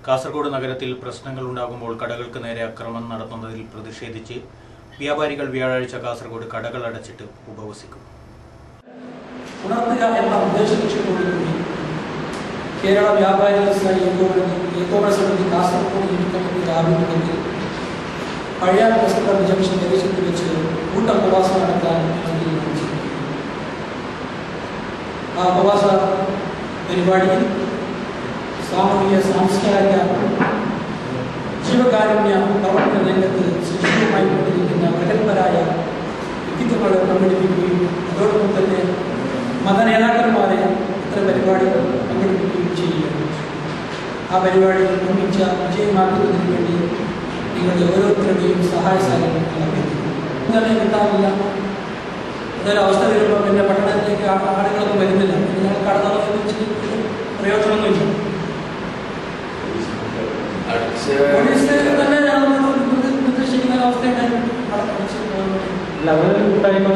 കാസർഗോഡ് നഗരത്തിൽ പ്രശ്നങ്ങളുണ്ടാകുമ്പോൾ കടകൾക്ക് നേരെ അക്രമം നടത്തുന്നതിൽ പ്രതിഷേധിച്ച് വ്യാപാരികൾ വ്യാഴാഴ്ച കാസർഗോഡ് കടകൾ അടച്ചിട്ട് ഉപവസിക്കും. ഉണർത്തുക എന്ന ഉദ്ദേശലക്ഷ്യത്തോടുകൂടി കേരള വ്യാപാരി വ്യവസായി ഏകോപന സമിതി കാസർഗോഡ് യൂണിറ്റ് കമ്മിറ്റിയുടെ ആഭിമുഖ്യത്തിൽ പഴയ ബസ് സ്റ്റാൻഡ് ജംഗ്ഷൻ പ്രദേശത്ത് വെച്ച് കൂട്ടപ്രവാസം നടത്താൻ തീരുമാനിച്ചു. ആ ഉപവാസ പരിപാടിയിൽ സാമൂഹിക സാംസ്കാരിക ജീവകാരുണ്യ പ്രവർത്തന രംഗത്ത് സജീവമായി കൊണ്ടിരിക്കുന്ന പ്രഗത്ഭരായ വ്യക്തിത്വങ്ങളെ പങ്കെടുപ്പിക്കുകയും അതോടൊപ്പം തന്നെ മതനേതാക്കന്മാരെ ഇത്തരം പരിപാടികൾ പങ്കെടുപ്പിക്കുകയും ചെയ്യുകയാണ്. ആ പരിപാടി നിർമ്മിച്ച വിജയമാക്കുന്നതിന് വേണ്ടി നിങ്ങളുടെ ഓരോരുത്തരുടെയും സഹായ സഹകരണം തന്നെ കിട്ടാറില്ല. അതൊരവസ്ഥ വരുമ്പോൾ പിന്നെ പട്ടണത്തിലേക്ക് ആളുകളൊന്നും വരുന്നില്ല. നിങ്ങൾ കടന്നു വെച്ച് പ്രയോജനമൊന്നുമില്ല. പോലീസ് തന്നെ നിർദ്ദേശിക്കുന്ന അവസ്ഥയുണ്ടായിരുന്നു. കൂട്ടായ്മ